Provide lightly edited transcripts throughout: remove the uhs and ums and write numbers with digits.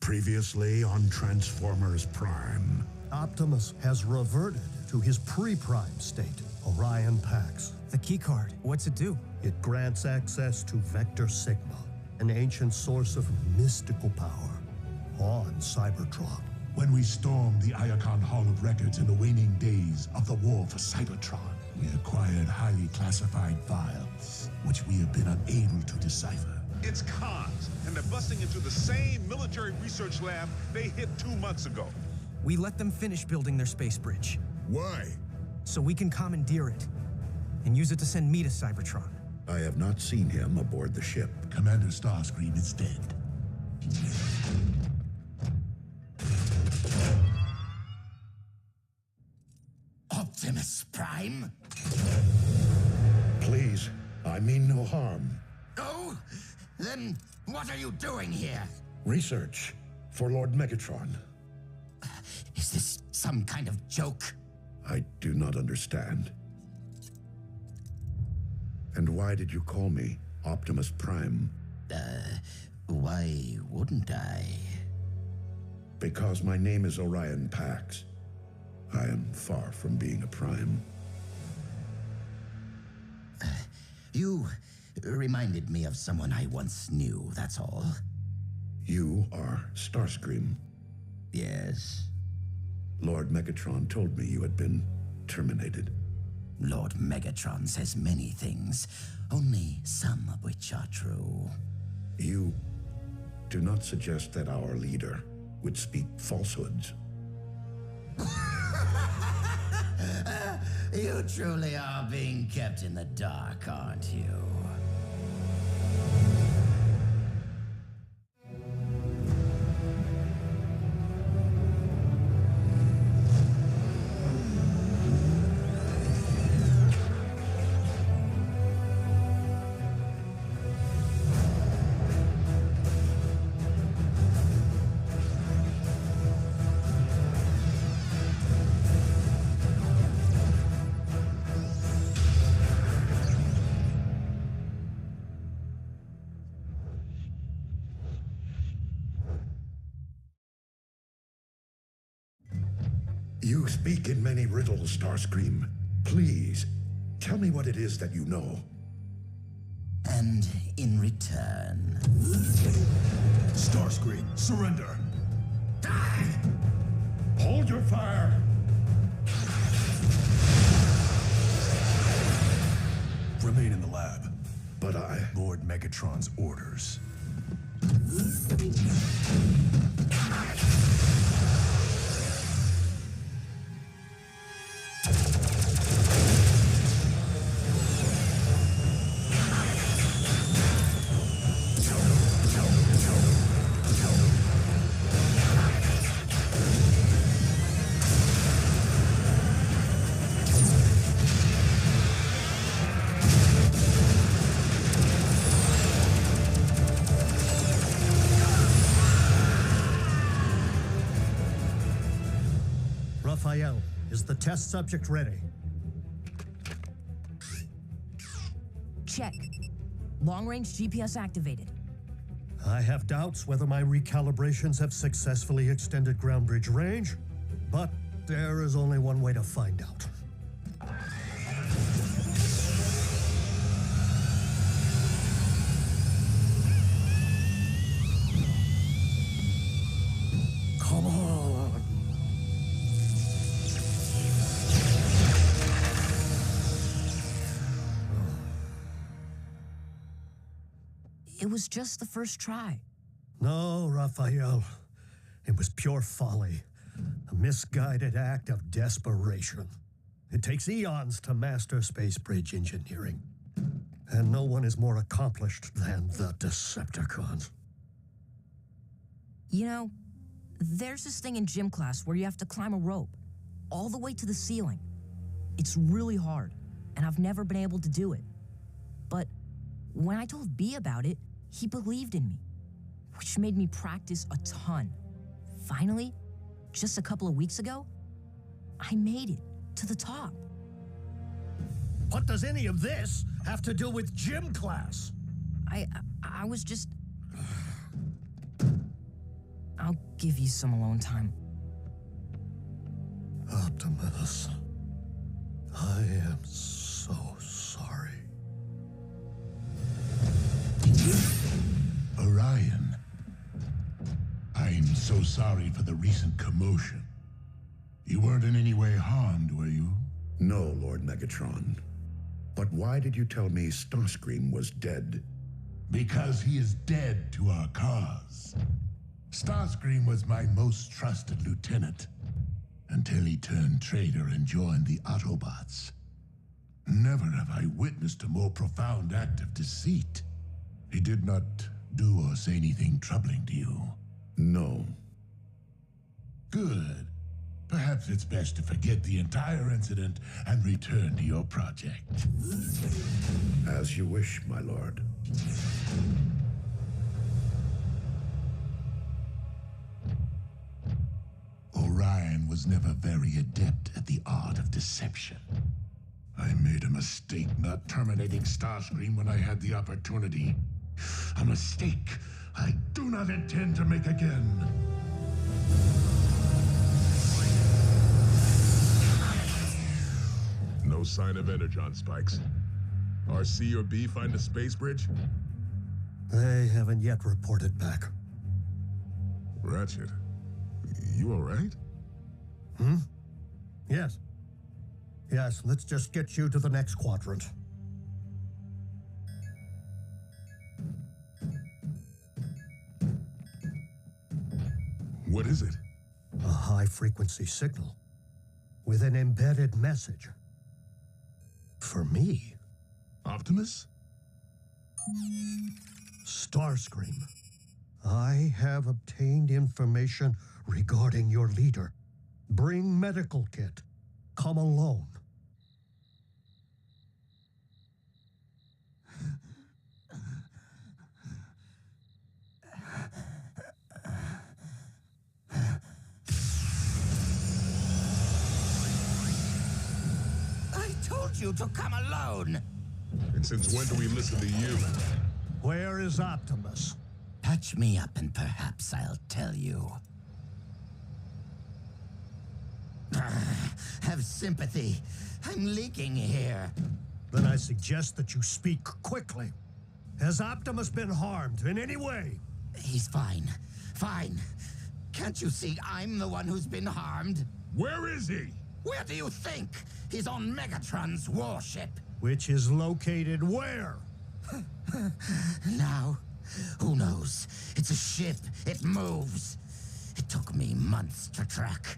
Previously on Transformers Prime. Optimus has reverted to his pre-prime state, Orion Pax. The keycard, what's it do? It grants access to Vector Sigma, an ancient source of mystical power on Cybertron. When we stormed the Iacon Hall of Records in the waning days of the war for Cybertron, we acquired highly classified files, which we have been unable to decipher. It's cons, and they're busting into the same military research lab they hit 2 months ago. We let them finish building their space bridge, Why? so we can commandeer it and use it to send me to Cybertron. I have not seen him aboard the ship. Commander Starscream is dead. Optimus Prime? Please, I mean no harm. Oh? Then what are you doing here? Research for Lord Megatron. Is this some kind of joke? I do not understand. And why did you call me Optimus Prime? Why wouldn't I? Because my name is Orion Pax. I am far from being a Prime. You reminded me of someone I once knew, that's all. You are Starscream. Yes. Lord Megatron told me you had been terminated. Lord Megatron says many things, only some of which are true. You do not suggest that our leader would speak falsehoods. You truly are being kept in the dark, aren't you? You speak in many riddles, Starscream. Please, tell me what it is that you know. And in return... Starscream, surrender! Hold your fire! Remain in the lab. But Lord Megatron's orders. Raphael, is the test subject ready? Check. Long-range GPS activated. I have doubts whether my recalibrations have successfully extended ground bridge range, but there is only one way to find out. Come on. It was just the first try. No, Raphael. It was pure folly. A misguided act of desperation. It takes eons to master space bridge engineering. And no one is more accomplished than the Decepticons. You know, there's this thing in gym class where you have to climb a rope all the way to the ceiling. It's really hard, and I've never been able to do it. But when I told B about it, he believed in me, which made me practice a ton. Finally, just a couple of weeks ago, I made it to the top. What does any of this have to do with gym class? I was just... I'll give you some alone time. Optimus, I am so sorry. Orion, I'm so sorry for the recent commotion. You weren't in any way harmed, were you? No, Lord Megatron. But why did you tell me Starscream was dead? Because he is dead to our cause. Starscream was my most trusted lieutenant, until he turned traitor and joined the Autobots. Never have I witnessed a more profound act of deceit. He did not do or say anything troubling to you. No. Good. Perhaps it's best to forget the entire incident and return to your project. As you wish, my lord. Orion was never very adept at the art of deception. I made a mistake not terminating Starscream when I had the opportunity. A mistake I do not intend to make again. No sign of energon spikes. Are C or B find a space bridge? They haven't yet reported back. Ratchet, you all right? Yes. Yes, let's just get you to the next quadrant. What is it? A high-frequency signal with an embedded message. For me, Optimus? Starscream. I have obtained information regarding your leader. Bring medical kit. Come alone. I told you to come alone. And since when do we listen to you? Where is Optimus? Patch me up and perhaps I'll tell you. Have sympathy. I'm leaking here. Then I suggest that you speak quickly. Has Optimus been harmed in any way? He's fine. Fine. Can't you see I'm the one who's been harmed? Where is he? Where do you think? He's on Megatron's warship. Which is located where? Now, who knows? It's a ship. It moves. It took me months to track,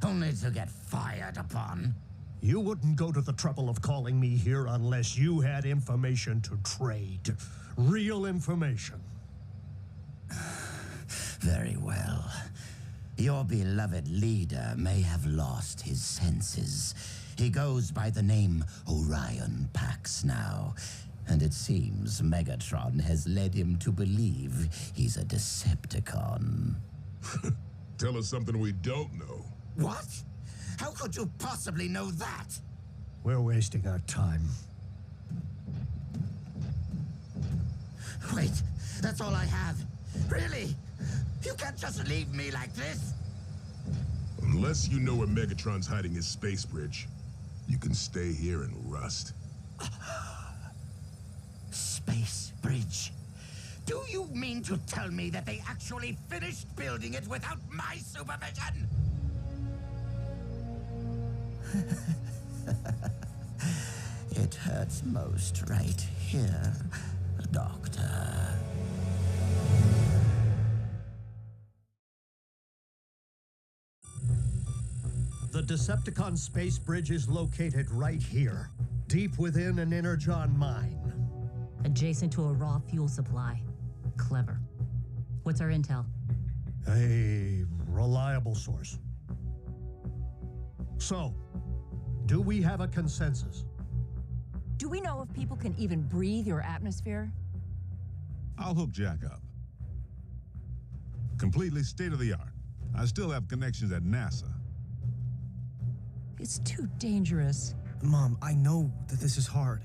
only to get fired upon. You wouldn't go to the trouble of calling me here unless you had information to trade. Real information. Very well. Your beloved leader may have lost his senses. He goes by the name Orion Pax now, and it seems Megatron has led him to believe he's a Decepticon. Tell us something we don't know. What? How could you possibly know that? We're wasting our time. Wait, that's all I have. Really? You can't just leave me like this. Unless you know where Megatron's hiding his space bridge, you can stay here and rust. Space bridge. Do you mean to tell me that they actually finished building it without my supervision? It hurts most right here, Doctor. The Decepticon space bridge is located right here, deep within an energon mine. Adjacent to a raw fuel supply. Clever. What's our intel? A reliable source. So, do we have a consensus? Do we know if people can even breathe your atmosphere? I'll hook Jack up. Completely state-of-the-art. I still have connections at NASA. It's too dangerous. Mom, I know that this is hard,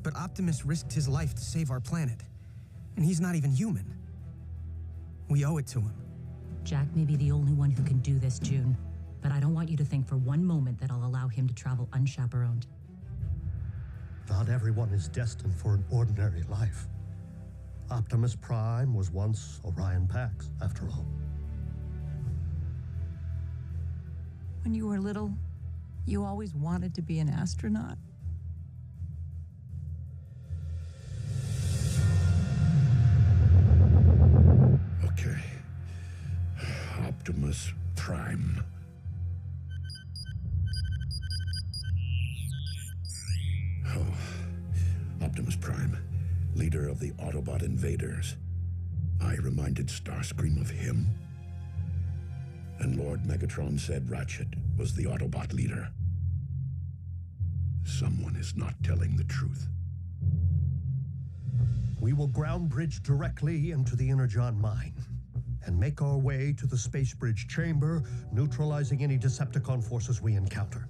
but Optimus risked his life to save our planet, and he's not even human. We owe it to him. Jack may be the only one who can do this, June. But I don't want you to think for one moment that I'll allow him to travel unchaperoned. Not everyone is destined for an ordinary life. Optimus Prime was once Orion Pax, after all. When you were little, you always wanted to be an astronaut? Okay. Optimus Prime. Oh, Optimus Prime, leader of the Autobot invaders. I reminded Starscream of him. And Lord Megatron said Ratchet was the Autobot leader. Someone is not telling the truth. We will ground bridge directly into the Energon mine and make our way to the Space Bridge chamber, neutralizing any Decepticon forces we encounter.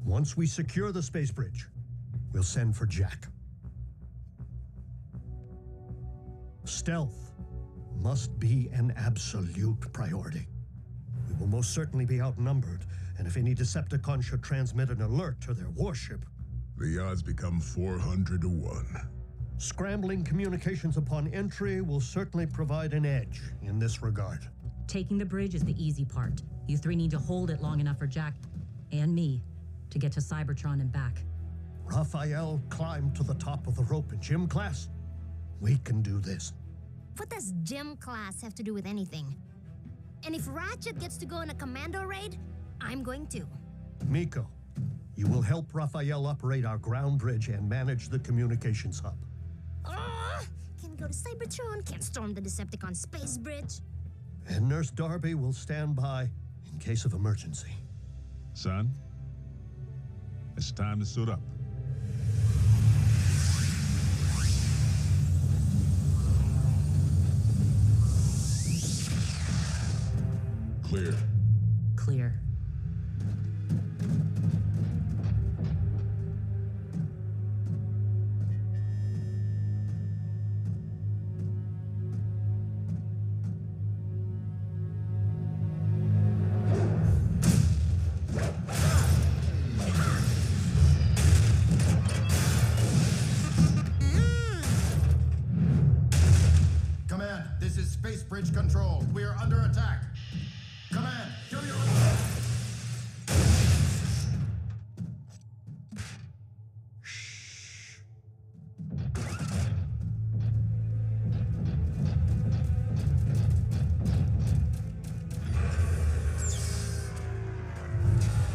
Once we secure the Space Bridge, we'll send for Jack. Stealth must be an absolute priority. We will most certainly be outnumbered, and if any Decepticon should transmit an alert to their warship, The odds become 400 to 1. scrambling communications upon entry will certainly provide an edge in this regard. Taking the bridge is the easy part. You three need to hold it long enough for Jack and me to get to Cybertron and back. Raphael climbed to the top of the rope in gym class. We can do this. What does gym class have to do with anything? And if Ratchet gets to go on a commando raid, I'm going to. Miko, you will help Raphael operate our ground bridge and manage the communications hub. Can't go to Cybertron, can't storm the Decepticon space bridge. And Nurse Darby will stand by in case of emergency. Son, it's time to suit up. Clear. Clear. Command, this is Space Bridge Control. We are under attack. Command, do your...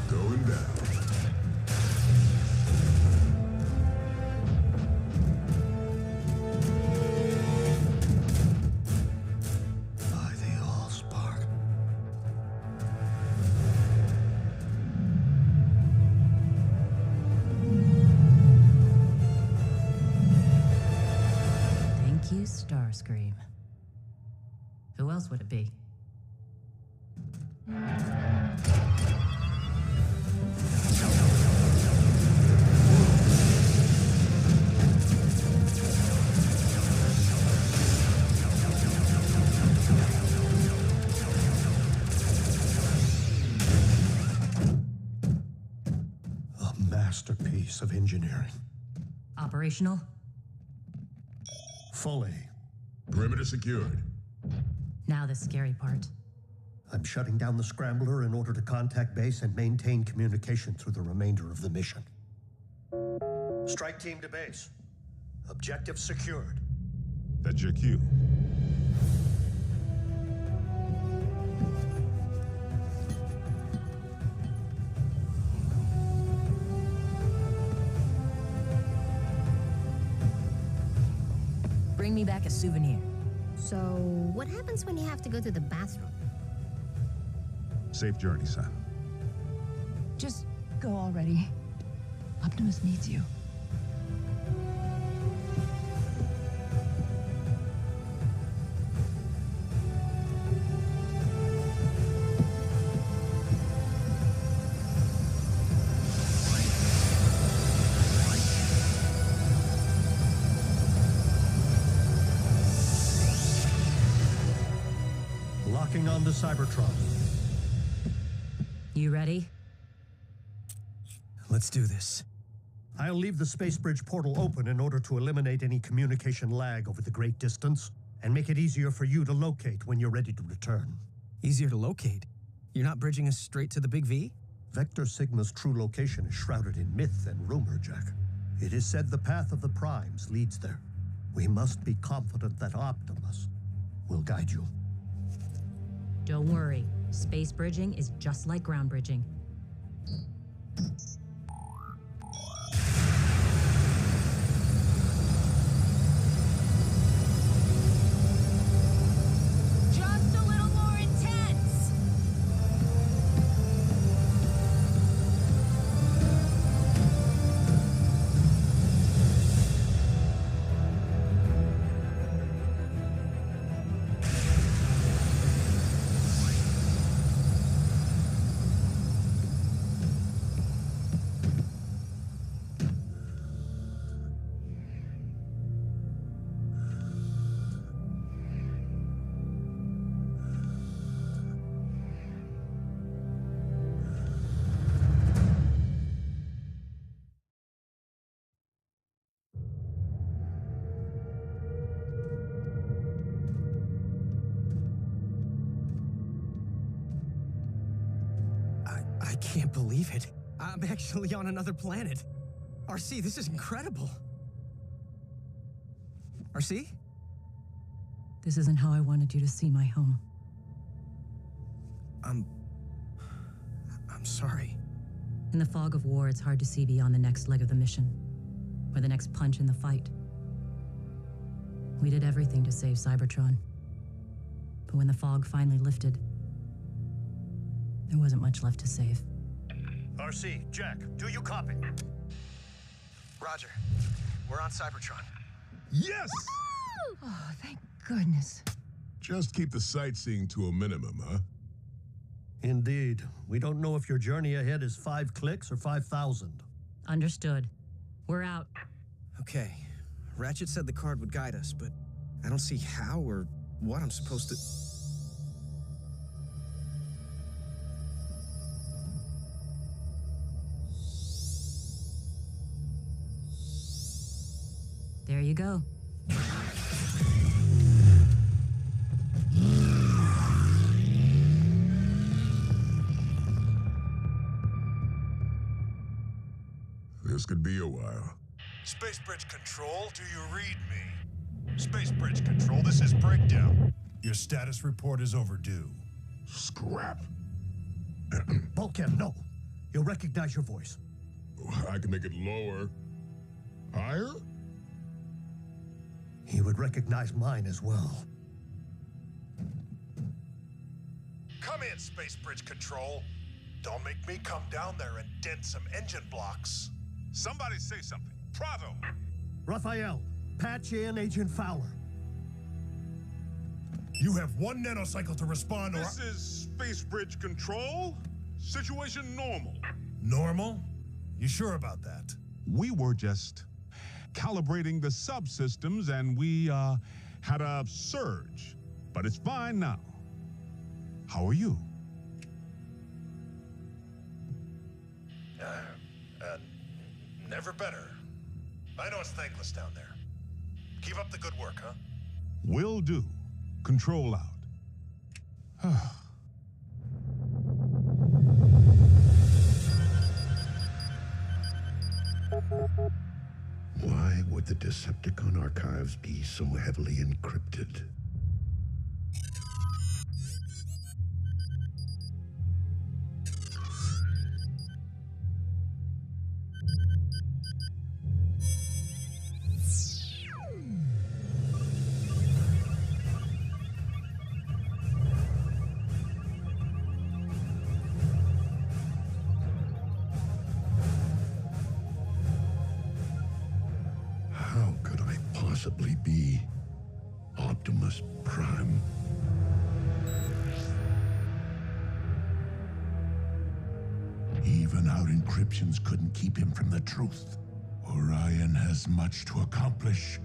Going down. By the Allspark. Thank you, Starscream. Who else would it be? A masterpiece of engineering. Operational? Fully. Perimeter secured. Now the scary part. I'm shutting down the scrambler in order to contact base and maintain communication through the remainder of the mission. Strike team to base. Objective secured. That's your cue. Bring me back a souvenir. So, what happens when you have to go to the bathroom? Safe journey, son. Just go already. Optimus needs you. Locking onto Cybertron. You ready? Let's do this. I'll leave the space bridge portal open in order to eliminate any communication lag over the great distance and make it easier for you to locate when you're ready to return. Easier to locate? You're not bridging us straight to the Big V? Vector Sigma's true location is shrouded in myth and rumor, Jack. It is said the path of the Primes leads there. We must be confident that Optimus will guide you. Don't worry. Space bridging is just like ground bridging. Just a little more intense! I can't believe it. I'm actually on another planet. RC, this is incredible. RC? This isn't how I wanted you to see my home. I'm sorry. In the fog of war, it's hard to see beyond the next leg of the mission, or the next punch in the fight. We did everything to save Cybertron. But when the fog finally lifted, there wasn't much left to save. RC, Jack, do you copy? Roger. We're on Cybertron. Yes! Oh, thank goodness. Just keep the sightseeing to a minimum, huh? Indeed. We don't know if your journey ahead is 5 clicks or 5,000. Understood. We're out. Okay. Ratchet said the card would guide us, but I don't see how or what I'm supposed to... There you go. This could be a while. Space Bridge Control, do you read me? Space Bridge Control, this is Breakdown. Your status report is overdue. Scrap. Bulkhead, no. You'll recognize your voice. I can make it lower. Higher? He would recognize mine as well. Come in, Space Bridge Control. Don't make me come down there and dent some engine blocks. Somebody say something. Bravo! Raphael, patch in Agent Fowler. You have 1 nanocycle to respond or... This is Space Bridge Control. Situation normal. Normal? You sure about that? We were just calibrating the subsystems and we had a surge. But it's fine now. How are you? Never better. I know it's thankless down there. Keep up the good work, huh? Will do. Control out. Why would the Decepticon archives be so heavily encrypted? How could I possibly be Optimus Prime? Even our encryptions couldn't keep him from the truth. Orion has much to accomplish,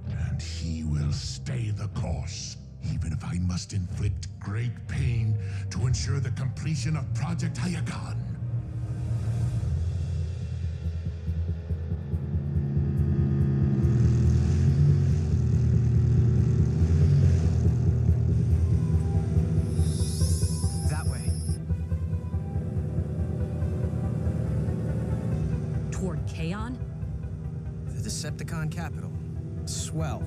and he will stay the course. even if I must inflict great pain to ensure the completion of Project Hayagan. That way. Toward Kaon? The Decepticon capital. Swell.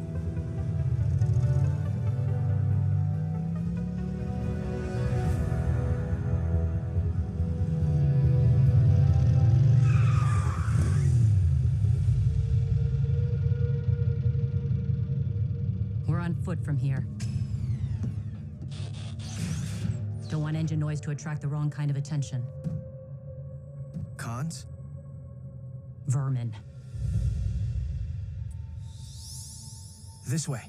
We're on foot from here. Don't want engine noise to attract the wrong kind of attention. Cons? Vermin. This way.